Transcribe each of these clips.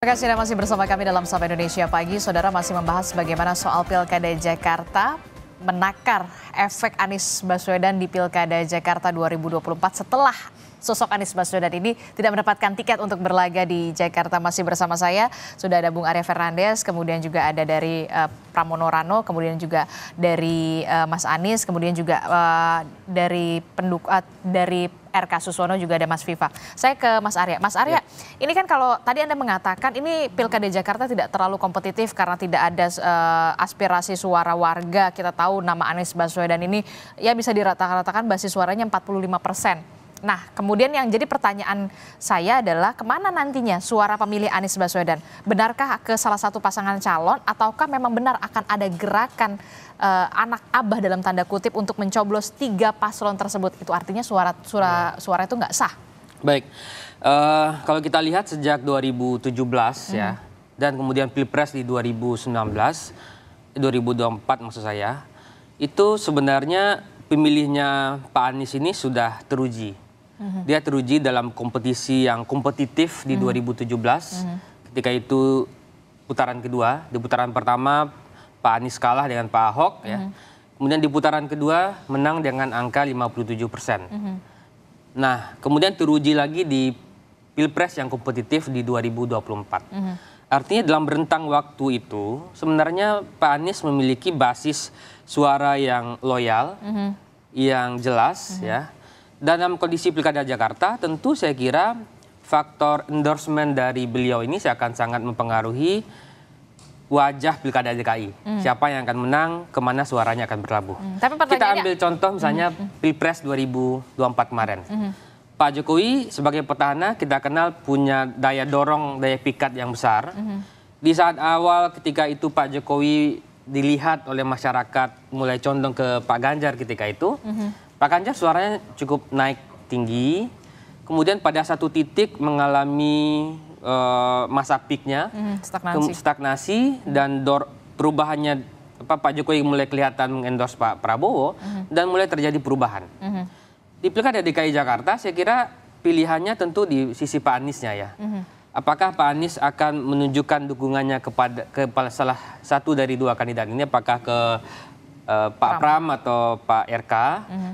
Terima kasih Anda masih bersama kami dalam Sapa Indonesia Pagi. Saudara masih membahas bagaimana soal Pilkada Jakarta menakar efek Anies Baswedan di Pilkada Jakarta 2024 setelah sosok Anies Baswedan ini tidak mendapatkan tiket untuk berlaga di Jakarta. Masih bersama saya, sudah ada Bung Arya Fernandes, kemudian juga ada dari Pramono Rano, kemudian juga dari Mas Anies, kemudian juga dari RK Suswono, juga ada Mas Viva. Saya ke Mas Arya. Mas Arya, ini kan kalau tadi Anda mengatakan ini Pilkada Jakarta tidak terlalu kompetitif karena tidak ada aspirasi suara warga. Kita tahu nama Anies Baswedan ini ya bisa dirata-ratakan basis suaranya 45%. Nah, kemudian yang jadi pertanyaan saya adalah kemana nantinya suara pemilih Anies Baswedan? Benarkah ke salah satu pasangan calon ataukah memang benar akan ada gerakan anak abah dalam tanda kutip untuk mencoblos 3 paslon tersebut? Itu artinya suara itu nggak sah. Baik, kalau kita lihat sejak 2017 ya, dan kemudian Pilpres di 2024 maksud saya, itu sebenarnya pemilihnya Pak Anies ini sudah teruji. Dia teruji dalam kompetisi yang kompetitif di 2017, ketika itu putaran kedua. Di putaran pertama Pak Anies kalah dengan Pak Ahok, ya. Kemudian di putaran kedua menang dengan angka 57%. Nah, kemudian teruji lagi di Pilpres yang kompetitif di 2024. Artinya dalam rentang waktu itu sebenarnya Pak Anies memiliki basis suara yang loyal, yang jelas, ya. Dalam kondisi Pilkada Jakarta tentu saya kira faktor endorsement dari beliau ini akan sangat mempengaruhi wajah Pilkada DKI. Siapa yang akan menang, kemana suaranya akan berlabuh. Tapi kita ambil contoh misalnya Pilpres 2024 kemarin. Pak Jokowi sebagai petahana kita kenal punya daya dorong, daya pikat yang besar. Di saat awal ketika itu Pak Jokowi dilihat oleh masyarakat mulai condong ke Pak Ganjar ketika itu, Pak Ganjar suaranya cukup naik tinggi, kemudian pada satu titik mengalami masa peaknya, stagnasi dan perubahannya Pak Jokowi mulai kelihatan mengendorse Pak Prabowo dan mulai terjadi perubahan. Di Pilkada DKI Jakarta saya kira pilihannya tentu di sisi Pak Aniesnya ya. Apakah Pak Anies akan menunjukkan dukungannya kepada salah satu dari dua kandidat ini, apakah ke Pak Pram atau Pak RK,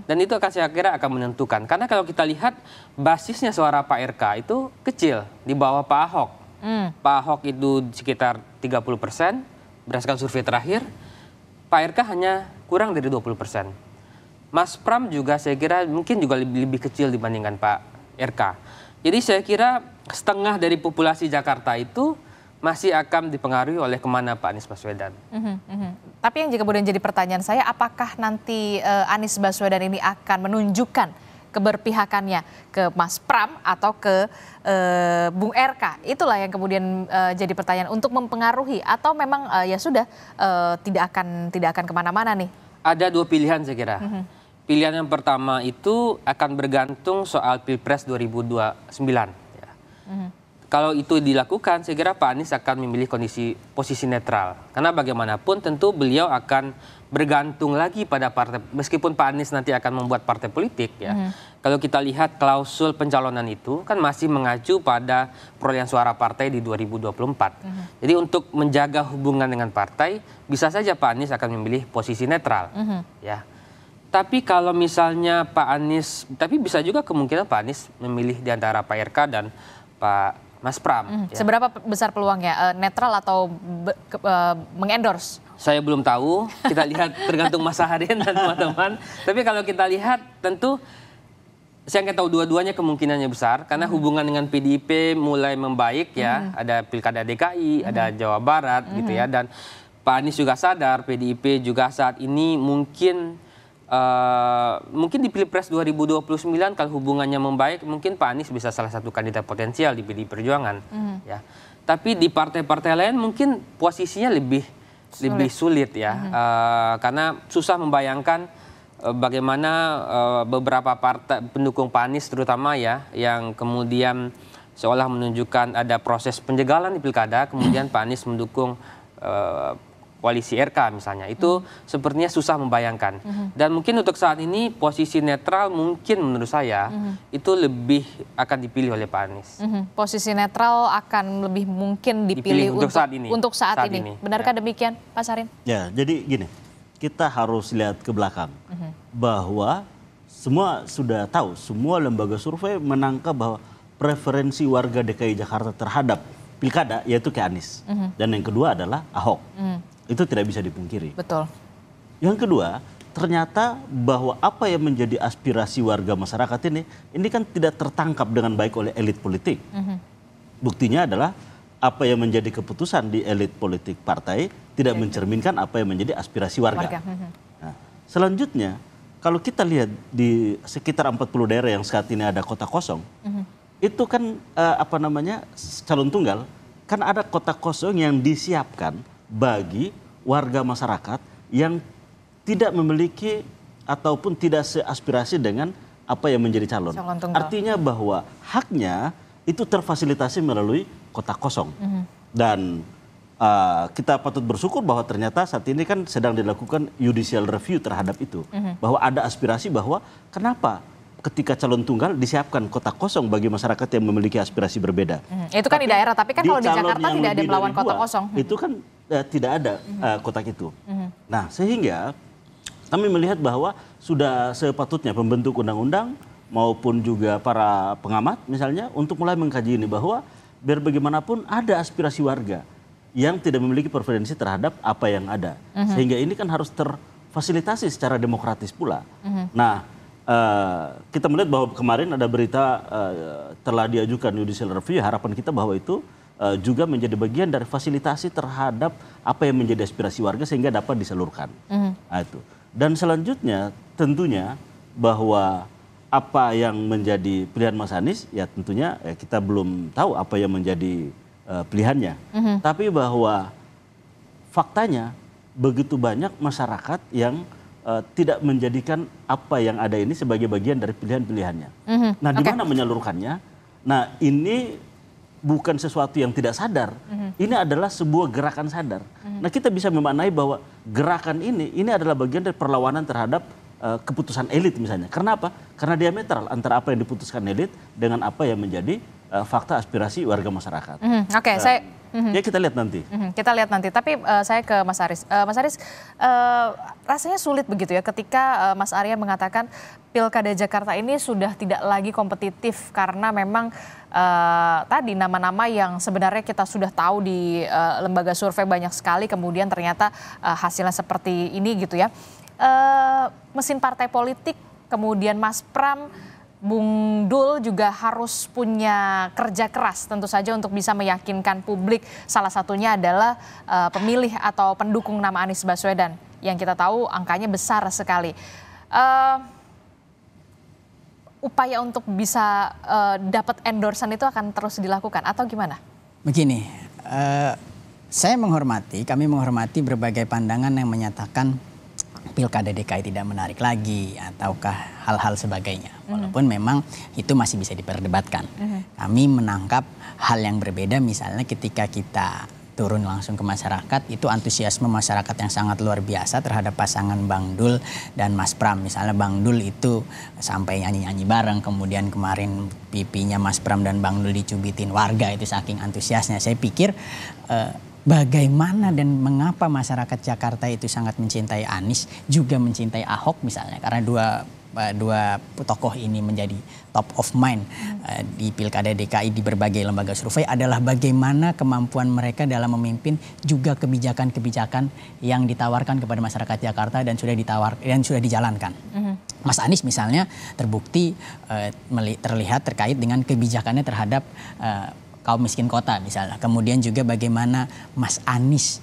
dan itu akan saya kira akan menentukan. Karena kalau kita lihat basisnya suara Pak RK itu kecil di bawah Pak Ahok. Pak Ahok itu sekitar 30% berdasarkan survei terakhir. Pak RK hanya kurang dari 20%. Mas Pram juga saya kira mungkin juga lebih kecil dibandingkan Pak RK. Jadi saya kira setengah dari populasi Jakarta itu masih akan dipengaruhi oleh kemana Pak Anies Baswedan. Tapi yang juga kemudian jadi pertanyaan saya, apakah nanti Anies Baswedan ini akan menunjukkan keberpihakannya ke Mas Pram atau ke Bung RK? Itulah yang kemudian jadi pertanyaan untuk mempengaruhi, atau memang ya sudah tidak akan kemana-mana nih? Ada dua pilihan saya kira. Pilihan yang pertama itu akan bergantung soal Pilpres 2029. Ya. Kalau itu dilakukan, saya kira Pak Anies akan memilih posisi netral. Karena bagaimanapun tentu beliau akan bergantung lagi pada partai, meskipun Pak Anies nanti akan membuat partai politik ya. Kalau kita lihat klausul pencalonan itu kan masih mengacu pada perolehan suara partai di 2024. Jadi untuk menjaga hubungan dengan partai, bisa saja Pak Anies akan memilih posisi netral. Ya. Tapi kalau misalnya Pak Anies, tapi bisa juga kemungkinan Pak Anies memilih di antara Pak RK dan Pak Mas Pram. Ya. Seberapa besar peluangnya, netral atau mengendorse? Saya belum tahu, kita lihat tergantung Mas Sahaden dan teman-teman. Tapi kalau kita lihat tentu saya nggak tahu, dua-duanya kemungkinannya besar. Karena hubungan dengan PDIP mulai membaik ya. Ada Pilkada DKI, ada Jawa Barat gitu ya. Dan Pak Anies juga sadar PDIP juga saat ini mungkin di Pilpres 2029 kalau hubungannya membaik, mungkin Pak Anies bisa salah satu kandidat potensial di PDI Perjuangan. Ya. Tapi di partai-partai lain mungkin posisinya lebih sulit ya, karena susah membayangkan bagaimana beberapa partai pendukung Pak Anies terutama ya, yang kemudian seolah menunjukkan ada proses penjagalan di pilkada, kemudian Pak Anies mendukung koalisi RK misalnya, itu sepertinya susah membayangkan. Dan mungkin untuk saat ini posisi netral mungkin menurut saya itu lebih akan dipilih oleh Pak Anies. Posisi netral akan lebih mungkin dipilih untuk saat ini. Benarkah demikian, Pak Sarin? Ya, jadi gini, kita harus lihat ke belakang bahwa semua sudah tahu, semua lembaga survei menangkap bahwa preferensi warga DKI Jakarta terhadap pilkada yaitu ke Anies. Dan yang kedua adalah Ahok. Itu tidak bisa dipungkiri. Betul. Yang kedua, ternyata bahwa apa yang menjadi aspirasi warga masyarakat ini kan tidak tertangkap dengan baik oleh elit politik. Buktinya adalah apa yang menjadi keputusan di elit politik partai tidak mencerminkan apa yang menjadi aspirasi warga. Nah, selanjutnya, kalau kita lihat di sekitar 40 daerah yang saat ini ada kota kosong, itu kan calon tunggal, kan ada kota kosong yang disiapkan bagi warga masyarakat yang tidak memiliki ataupun tidak seaspirasi dengan apa yang menjadi calon. Artinya bahwa haknya itu terfasilitasi melalui kota kosong. Dan kita patut bersyukur bahwa ternyata saat ini kan sedang dilakukan judicial review terhadap itu. Bahwa ada aspirasi bahwa kenapa ketika calon tunggal disiapkan kota kosong bagi masyarakat yang memiliki aspirasi berbeda. Itu kan di daerah, tapi kan kalau di Jakarta tidak ada melawan kota kosong. Itu kan tidak ada kotak itu. Nah, sehingga kami melihat bahwa sudah sepatutnya pembentuk undang-undang maupun juga para pengamat misalnya untuk mulai mengkaji ini bahwa biar bagaimanapun ada aspirasi warga yang tidak memiliki preferensi terhadap apa yang ada. Sehingga ini kan harus terfasilitasi secara demokratis pula. Nah, kita melihat bahwa kemarin ada berita telah diajukan judicial review, harapan kita bahwa itu juga menjadi bagian dari fasilitasi terhadap apa yang menjadi aspirasi warga sehingga dapat disalurkan. Nah, itu. Dan selanjutnya tentunya bahwa apa yang menjadi pilihan Mas Anies ya tentunya kita belum tahu apa yang menjadi pilihannya. Tapi bahwa faktanya begitu banyak masyarakat yang tidak menjadikan apa yang ada ini sebagai bagian dari pilihan-pilihannya. Nah, di mana menyalurkannya? Nah, ini bukan sesuatu yang tidak sadar. Ini adalah sebuah gerakan sadar. Nah, kita bisa memaknai bahwa gerakan ini adalah bagian dari perlawanan terhadap keputusan elit misalnya. Karena apa? Karena diametral antara apa yang diputuskan elit dengan apa yang menjadi fakta aspirasi warga masyarakat. Ya kita lihat nanti. Kita lihat nanti. Tapi saya ke Mas Aris. Mas Aris, rasanya sulit begitu ya ketika Mas Arya mengatakan Pilkada Jakarta ini sudah tidak lagi kompetitif karena memang tadi nama-nama yang sebenarnya kita sudah tahu di lembaga survei banyak sekali, kemudian ternyata hasilnya seperti ini gitu ya. Mesin partai politik, kemudian Mas Pram, Bung Dul juga harus punya kerja keras tentu saja untuk bisa meyakinkan publik. Salah satunya adalah pemilih atau pendukung nama Anies Baswedan yang kita tahu angkanya besar sekali. Upaya untuk bisa dapat endorsement itu akan terus dilakukan atau gimana? Begini, kami menghormati berbagai pandangan yang menyatakan Pilkada DKI tidak menarik lagi ataukah hal-hal sebagainya. Walaupun memang itu masih bisa diperdebatkan. Kami menangkap hal yang berbeda misalnya ketika kita turun langsung ke masyarakat, itu antusiasme masyarakat yang sangat luar biasa terhadap pasangan Bang Dul dan Mas Pram. Misalnya Bang Dul itu sampai nyanyi-nyanyi bareng, kemudian kemarin pipinya Mas Pram dan Bang Dul dicubitin warga, itu saking antusiasnya. Saya pikir bagaimana dan mengapa masyarakat Jakarta itu sangat mencintai Anies, juga mencintai Ahok misalnya, karena dua tokoh ini menjadi top of mind di Pilkada DKI di berbagai lembaga survei adalah bagaimana kemampuan mereka dalam memimpin, juga kebijakan-kebijakan yang ditawarkan kepada masyarakat Jakarta dan sudah dijalankan. Mas Anies misalnya terbukti terlihat terkait dengan kebijakannya terhadap kaum miskin kota misalnya. Kemudian juga bagaimana Mas Anies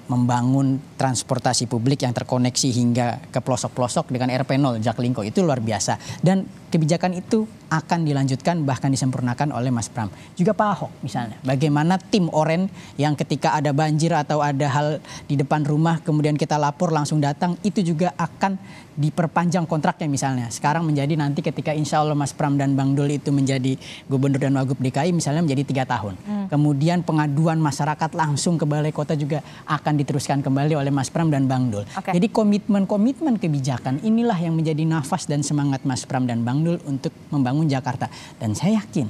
membangun transportasi publik yang terkoneksi hingga ke pelosok-pelosok dengan RP0 Jaklingko, itu luar biasa. Dan kebijakan itu akan dilanjutkan bahkan disempurnakan oleh Mas Pram. Juga Pak Ahok misalnya, bagaimana tim Oren yang ketika ada banjir atau ada hal di depan rumah kemudian kita lapor langsung datang, itu juga akan diperpanjang kontraknya misalnya. Sekarang menjadi nanti ketika insya Allah Mas Pram dan Bang Dul itu menjadi gubernur dan wagub DKI misalnya menjadi 3 tahun. Kemudian pengaduan masyarakat langsung ke balai kota juga akan diteruskan kembali oleh Mas Pram dan Bang Dul. Jadi komitmen-komitmen kebijakan inilah yang menjadi nafas dan semangat Mas Pram dan Bang Dul untuk membangun Jakarta. Dan saya yakin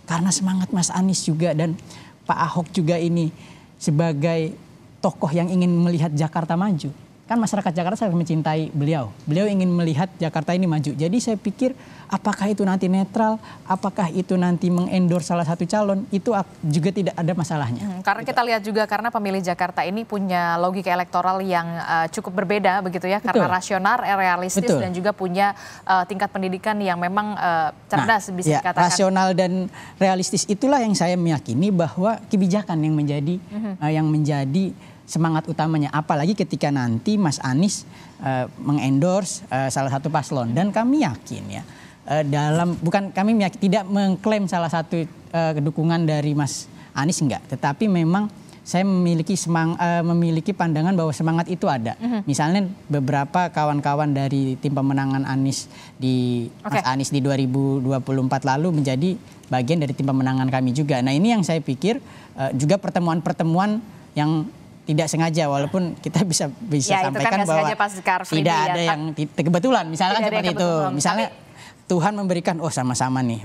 karena semangat Mas Anies juga dan Pak Ahok juga ini sebagai tokoh yang ingin melihat Jakarta maju. Kan masyarakat Jakarta sangat mencintai beliau. Beliau ingin melihat Jakarta ini maju. Jadi saya pikir apakah itu nanti netral, apakah itu nanti mengendorse salah satu calon, itu juga tidak ada masalahnya. Karena kita lihat juga karena pemilih Jakarta ini punya logika elektoral yang cukup berbeda begitu ya. Karena rasional, realistis dan juga punya tingkat pendidikan yang memang cerdas bisa dikatakan. Rasional dan realistis itulah yang saya meyakini bahwa kebijakan yang menjadi semangat utamanya, apalagi ketika nanti Mas Anies mengendorse salah satu paslon. Dan kami yakin ya, tidak mengklaim salah satu dukungan dari Mas Anies, enggak, tetapi memang saya memiliki pandangan bahwa semangat itu ada. Misalnya beberapa kawan-kawan dari tim pemenangan Anies Mas Anies di 2024 lalu menjadi bagian dari tim pemenangan kami juga. Nah, ini yang saya pikir juga pertemuan-pertemuan yang tidak sengaja, walaupun kita bisa sampaikan bahwa tidak ada yang kebetulan, misalkan seperti itu. Misalnya Tuhan memberikan, sama-sama nih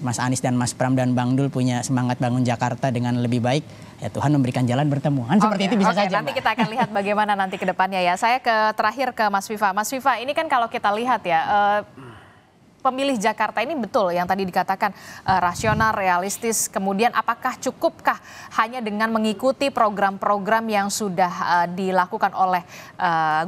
Mas Anies dan Mas Pram dan Bang Dul punya semangat bangun Jakarta dengan lebih baik. Ya Tuhan memberikan jalan bertemu. Seperti itu bisa saja. Nanti kita akan lihat bagaimana nanti ke depannya ya. Saya terakhir ke Mas Viva. Mas Viva, ini kan kalau kita lihat ya, pemilih Jakarta ini betul yang tadi dikatakan rasional, realistis. Kemudian apakah cukupkah hanya dengan mengikuti program-program yang sudah dilakukan oleh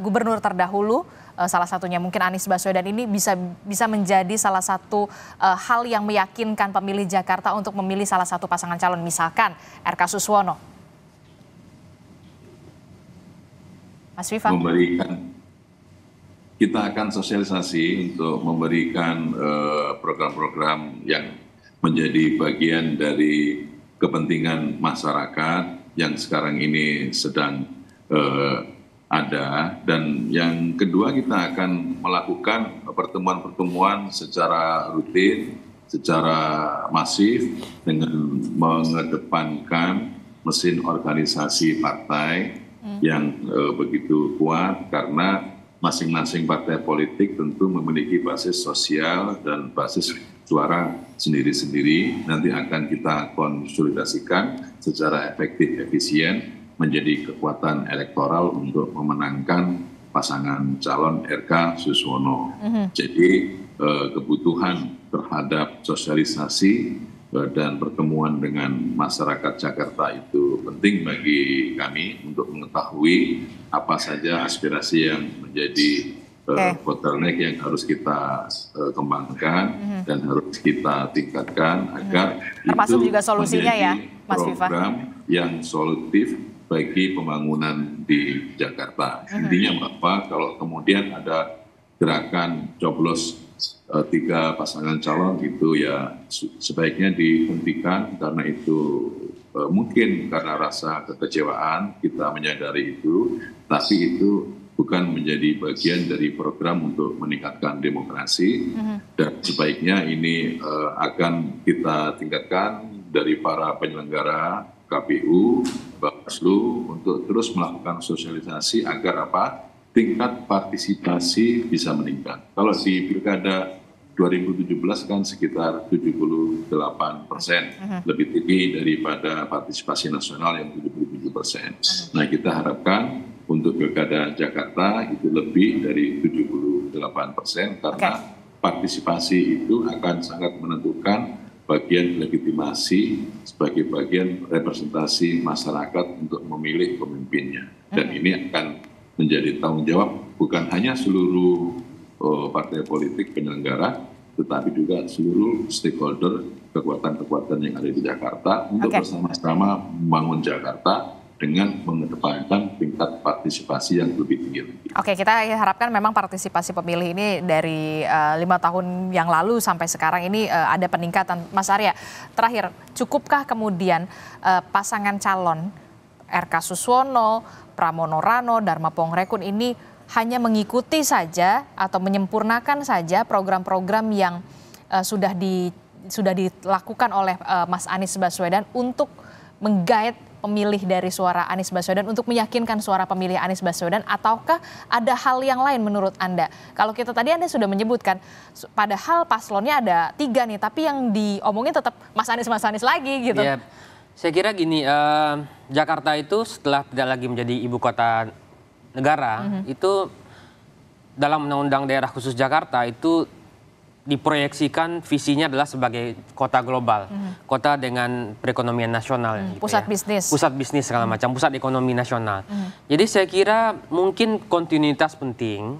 gubernur terdahulu? Salah satunya mungkin Anies Baswedan ini bisa menjadi salah satu hal yang meyakinkan pemilih Jakarta untuk memilih salah satu pasangan calon, misalkan RK Suswono. Mas Viva. Kita akan sosialisasi untuk memberikan program-program yang menjadi bagian dari kepentingan masyarakat yang sekarang ini sedang ada. Dan yang kedua, kita akan melakukan pertemuan-pertemuan secara rutin, secara masif dengan mengedepankan mesin organisasi partai yang begitu kuat, karena masing-masing partai politik tentu memiliki basis sosial dan basis suara sendiri-sendiri. Nanti akan kita konsolidasikan secara efektif, efisien menjadi kekuatan elektoral untuk memenangkan pasangan calon RK Suswono. Jadi kebutuhan terhadap sosialisasi dan pertemuan dengan masyarakat Jakarta itu penting bagi kami untuk mengetahui apa saja aspirasi yang menjadi bottleneck yang harus kita kembangkan dan harus kita tingkatkan agar termasuk itu juga solusinya ya, Mas Viva, program yang solutif bagi pembangunan di Jakarta. Intinya bahwa kalau kemudian ada gerakan coblos 3 pasangan calon itu ya sebaiknya dihentikan, karena itu mungkin karena rasa kekecewaan, kita menyadari itu, tapi itu bukan menjadi bagian dari program untuk meningkatkan demokrasi. Dan sebaiknya ini akan kita tingkatkan dari para penyelenggara KPU, Bawaslu untuk terus melakukan sosialisasi agar tingkat partisipasi bisa meningkat. Kalau di Pilkada 2017 kan sekitar 78%, lebih tinggi daripada partisipasi nasional yang 77%. Nah, kita harapkan untuk Pilkada Jakarta itu lebih dari 78%, karena partisipasi itu akan sangat menentukan bagian legitimasi sebagai bagian representasi masyarakat untuk memilih pemimpinnya. Dan ini akan menjadi tanggung jawab bukan hanya seluruh partai politik penyelenggara, tetapi juga seluruh stakeholder, kekuatan-kekuatan yang ada di Jakarta untuk bersama-sama membangun Jakarta dengan mengedepankan tingkat partisipasi yang lebih tinggi lagi. Oke, kita harapkan memang partisipasi pemilih ini dari 5 tahun yang lalu sampai sekarang ini ada peningkatan. Mas Arya, terakhir, cukupkah kemudian pasangan calon RK Suswono, Pramono Rano, Dharma Pongrekun ini hanya mengikuti saja atau menyempurnakan saja program-program yang sudah dilakukan oleh Mas Anies Baswedan untuk menggait pemilih dari suara Anies Baswedan untuk meyakinkan suara pemilih Anies Baswedan, ataukah ada hal yang lain menurut Anda? Kalau kita tadi Anda sudah menyebutkan, padahal paslonnya ada 3 nih, tapi yang diomongin tetap Mas Anies lagi gitu. Ya, saya kira gini, Jakarta itu setelah tidak lagi menjadi ibu kota negara, itu dalam Undang-Undang Daerah Khusus Jakarta itu diproyeksikan visinya adalah sebagai kota global, kota dengan perekonomian nasional, gitu pusat ya. bisnis, pusat bisnis segala macam, pusat ekonomi nasional. Jadi saya kira mungkin kontinuitas penting,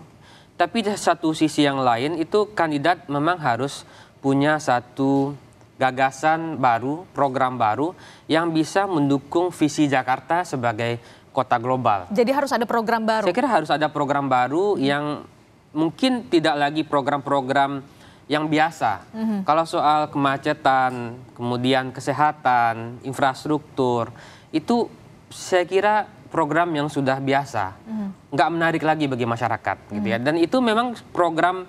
tapi di satu sisi yang lain itu kandidat memang harus punya satu gagasan baru, program baru yang bisa mendukung visi Jakarta sebagai kota global. Jadi harus ada program baru. Saya kira harus ada program baru yang mungkin tidak lagi program-program yang biasa. Kalau soal kemacetan, kemudian kesehatan, infrastruktur, itu saya kira program yang sudah biasa, nggak menarik lagi bagi masyarakat, gitu ya. Dan itu memang program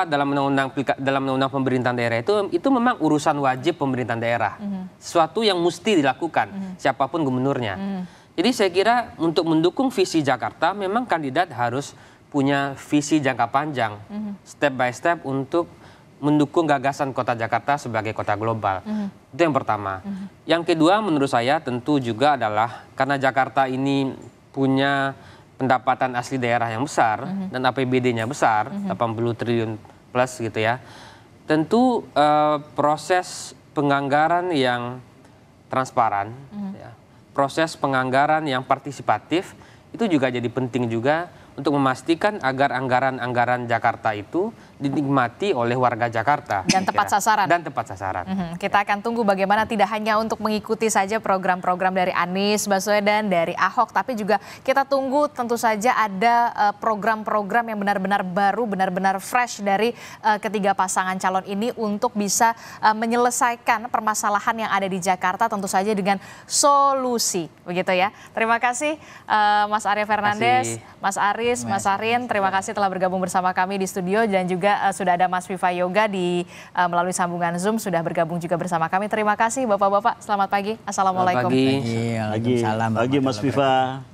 dalam undang-undang pemerintahan daerah itu memang urusan wajib pemerintahan daerah, sesuatu yang mesti dilakukan siapapun gubernurnya. Jadi saya kira untuk mendukung visi Jakarta, memang kandidat harus punya visi jangka panjang, step by step untuk mendukung gagasan kota Jakarta sebagai kota global. Itu yang pertama. Yang kedua menurut saya tentu juga adalah karena Jakarta ini punya pendapatan asli daerah yang besar dan APBD-nya besar, 80 triliun plus gitu ya. Tentu proses penganggaran yang transparan, ya, proses penganggaran yang partisipatif itu juga jadi penting juga untuk memastikan agar anggaran-anggaran Jakarta itu dinikmati oleh warga Jakarta. Dan tepat sasaran. Dan tepat sasaran. Kita akan tunggu bagaimana tidak hanya untuk mengikuti saja program-program dari Anies Baswedan, dari Ahok, tapi juga kita tunggu tentu saja ada program-program yang benar-benar baru, benar-benar fresh dari ketiga pasangan calon ini untuk bisa menyelesaikan permasalahan yang ada di Jakarta tentu saja dengan solusi. Begitu ya. Terima kasih Mas Arya Fernandes, Mas Aris, Mas Arin, terima kasih telah bergabung bersama kami di studio, dan juga sudah ada Mas Viva Yoga melalui sambungan Zoom sudah bergabung juga bersama kami. Terima kasih Bapak-bapak, selamat pagi. Assalamualaikum. Selamat pagi. Pagi Mas Viva.